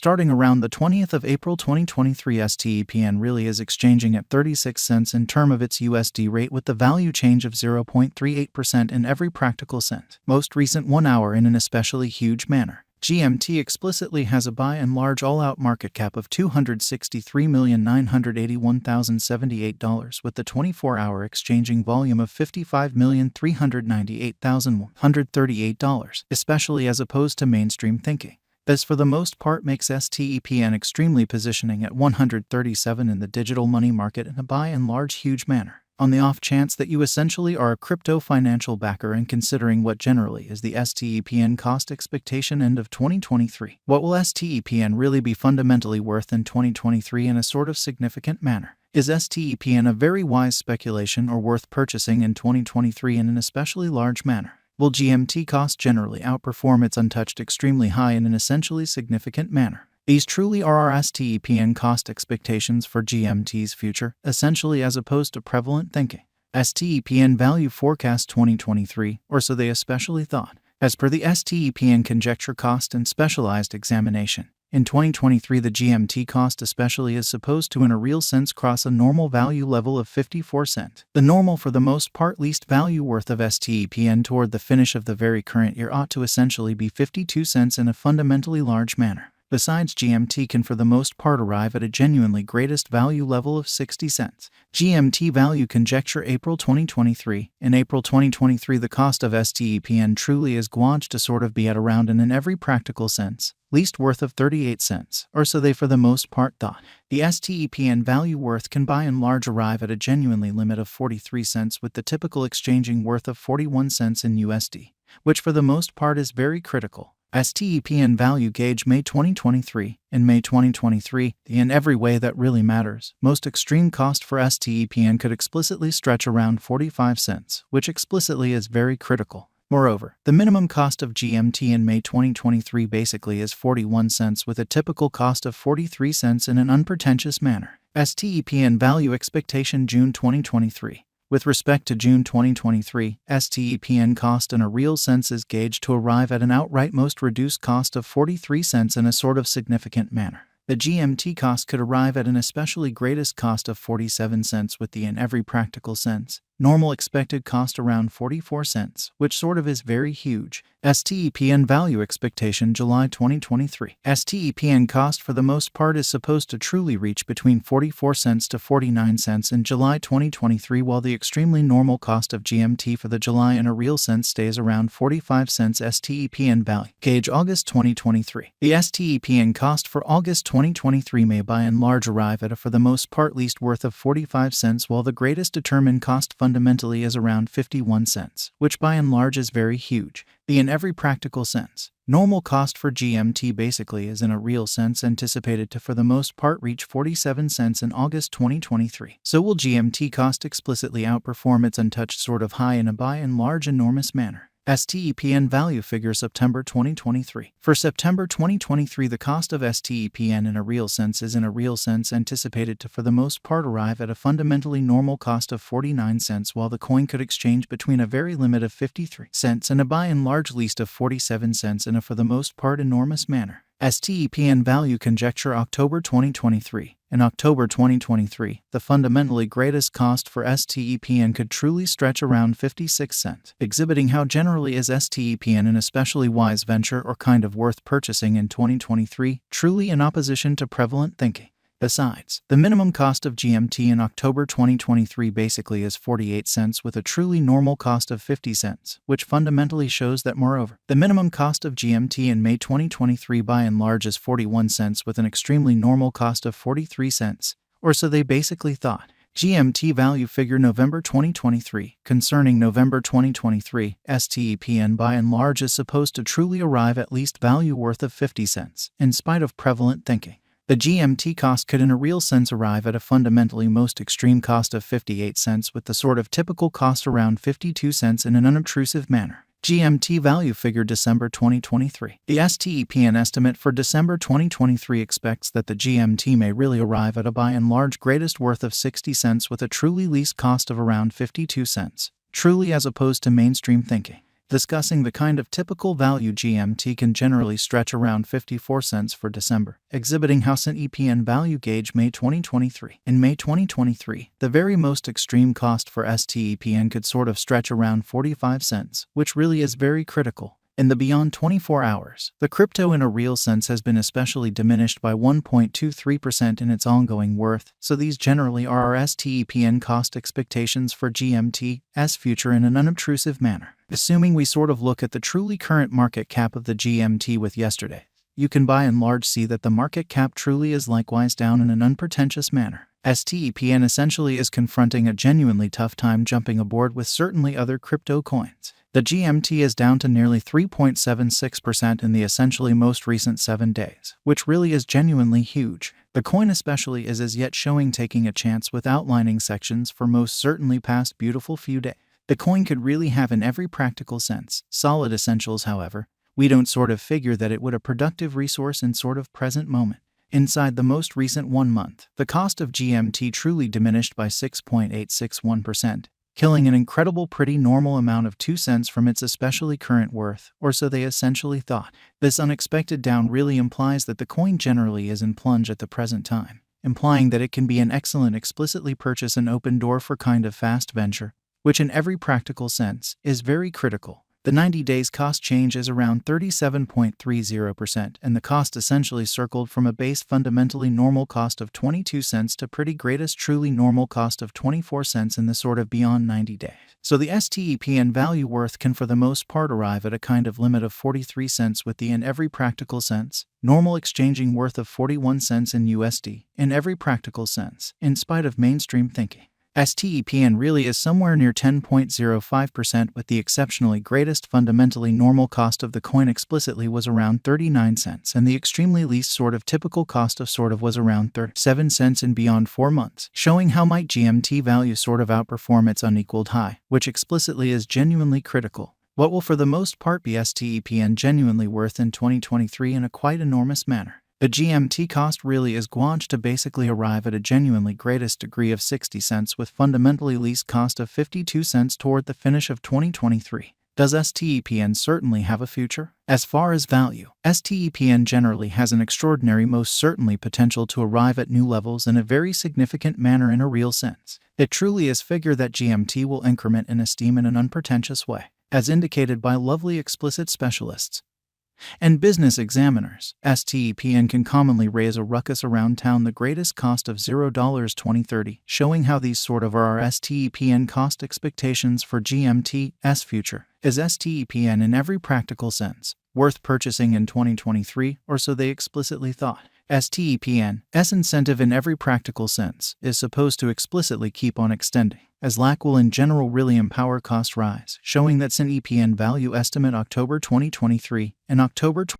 Starting around the 20th of April 2023, Stepn really is exchanging at 36 cents in term of its USD rate with the value change of 0.38% in every practical cent. Most recent 1 hour in an especially huge manner. GMT explicitly has a by and large all-out market cap of $263,981,078 with the 24-hour exchanging volume of $55,398,138, especially as opposed to mainstream thinking. This for the most part makes Stepn extremely positioning at 137 in the digital money market in a by and large huge manner. On the off chance that you essentially are a crypto financial backer and considering what generally is the Stepn cost expectation end of 2023, what will Stepn really be fundamentally worth in 2023 in a sort of significant manner? Is Stepn a very wise speculation or worth purchasing in 2023 in an especially large manner? Will GMT cost generally outperform its untouched extremely high in an essentially significant manner? These truly are our Stepn cost expectations for GMT's future, essentially as opposed to prevalent thinking. Stepn value forecast 2023, or so they especially thought. As per the Stepn conjecture cost and specialized examination, in 2023 the GMT cost especially is supposed to in a real sense cross a normal value level of 54 cents. The normal for the most part least value worth of Stepn toward the finish of the very current year ought to essentially be 52 cents in a fundamentally large manner. Besides, GMT can for the most part arrive at a genuinely greatest value level of 60 cents. GMT value conjecture April 2023. In April 2023 the cost of Stepn truly is gauged to sort of be at around and in every practical sense, least worth of 38 cents, or so they for the most part thought. The Stepn value worth can by and large arrive at a genuinely limit of 43 cents with the typical exchanging worth of 41 cents in USD, which for the most part is very critical. Stepn value gauge May 2023. In May 2023, in every way that really matters, most extreme cost for Stepn could explicitly stretch around 45 cents, which explicitly is very critical. Moreover, the minimum cost of GMT in May 2023 basically is 41 cents with a typical cost of 43 cents in an unpretentious manner. Stepn value expectation June 2023. With respect to June 2023, Stepn cost in a real sense is gauged to arrive at an outright most reduced cost of 43 cents in a sort of significant manner. The GMT cost could arrive at an especially greatest cost of 47 cents with the in every practical sense normal expected cost around 44 cents, which sort of is very huge. Stepn value expectation July 2023. Stepn cost for the most part is supposed to truly reach between 44 cents to 49 cents in July 2023, while the extremely normal cost of GMT for the July in a real sense stays around 45 cents. Stepn value gauge August 2023. The Stepn cost for August 2023 may by and large arrive at a for the most part least worth of 45 cents, while the greatest determined cost fundamentally is around 51 cents, which by and large is very huge. The in every practical sense normal cost for GMT basically is in a real sense anticipated to for the most part reach 47 cents in August 2023. So will GMT cost explicitly outperform its untouched sort of high in a by and large enormous manner. Stepn value figure September 2023. For September 2023, the cost of Stepn in a real sense is in a real sense anticipated to for the most part arrive at a fundamentally normal cost of 49 cents, while the coin could exchange between a very limit of 53 cents and a by and large least of 47 cents in a for the most part enormous manner. Stepn value conjecture October 2023. In October 2023, the fundamentally greatest cost for Stepn could truly stretch around 56 cents, exhibiting how generally is Stepn an especially wise venture or kind of worth purchasing in 2023, truly in opposition to prevalent thinking. Besides, the minimum cost of GMT in October 2023 basically is 48 cents with a truly normal cost of 50 cents, which fundamentally shows that moreover, the minimum cost of GMT in May 2023 by and large is 41 cents with an extremely normal cost of 43 cents, or so they basically thought. GMT value figure November 2023. Concerning November 2023, Stepn by and large is supposed to truly arrive at least value worth of 50 cents, in spite of prevalent thinking. The GMT cost could in a real sense arrive at a fundamentally most extreme cost of 58 cents with the sort of typical cost around 52 cents in an unobtrusive manner. GMT value figure December 2023. The Stepn estimate for December 2023 expects that the GMT may really arrive at a by and large greatest worth of 60 cents with a truly least cost of around 52 cents, truly as opposed to mainstream thinking. discussing the kind of typical value GMT can generally stretch around 54 cents for December, exhibiting how Stepn value gauge May 2023. In May 2023, the very most extreme cost for Stepn could sort of stretch around 45 cents, which really is very critical. In the beyond 24 hours, the crypto in a real sense has been especially diminished by 1.23% in its ongoing worth, so these generally are our Stepn cost expectations for GMT's future in an unobtrusive manner. Assuming we sort of look at the truly current market cap of the GMT with yesterday, you can by and large see that the market cap truly is likewise down in an unpretentious manner. Stepn essentially is confronting a genuinely tough time jumping aboard with certainly other crypto coins. The GMT is down to nearly 3.76% in the essentially most recent 7 days, which really is genuinely huge. The coin especially is as yet showing taking a chance with outlining sections for most certainly past beautiful few days. The coin could really have in every practical sense solid essentials. However, we don't sort of figure that it would a productive resource in sort of present moment. Inside the most recent 1 month, the cost of GMT truly diminished by 6.861%. Killing an incredible pretty normal amount of 2 cents from its especially current worth, or so they essentially thought. This unexpected down really implies that the coin generally is in plunge at the present time, implying that it can be an excellent explicitly purchase and open door for kind of fast venture, which in every practical sense is very critical. The 90 days cost change is around 37.30%, and the cost essentially circled from a base fundamentally normal cost of 22 cents to pretty greatest truly normal cost of 24 cents in the sort of beyond 90 days. So the Stepn value worth can for the most part arrive at a kind of limit of 43 cents with the in every practical sense normal exchanging worth of 41 cents in USD in every practical sense, in spite of mainstream thinking. Stepn really is somewhere near 10.05% with the exceptionally greatest fundamentally normal cost of the coin explicitly was around 39 cents and the extremely least sort of typical cost of sort of was around 37 cents in beyond 4 months, showing how might GMT value sort of outperform its unequaled high, which explicitly is genuinely critical. What will for the most part be Stepn genuinely worth in 2023 in a quite enormous manner? The GMT cost really is gauged to basically arrive at a genuinely greatest degree of 60 cents with fundamentally least cost of 52 cents toward the finish of 2023. Does Stepn certainly have a future? As far as value, Stepn generally has an extraordinary most certainly potential to arrive at new levels in a very significant manner in a real sense. It truly is figure that GMT will increment in esteem in an unpretentious way, as indicated by lovely explicit specialists and business examiners. Stepn can commonly raise a ruckus around town the greatest cost of $0 2030, showing how these sort of are our Stepn cost expectations for GMT's future. Is Stepn in every practical sense worth purchasing in 2023, or so they explicitly thought? Stepn's incentive in every practical sense is supposed to explicitly keep on extending, as lack will in general really empower cost rise, showing that Stepn value estimate October 2023 and October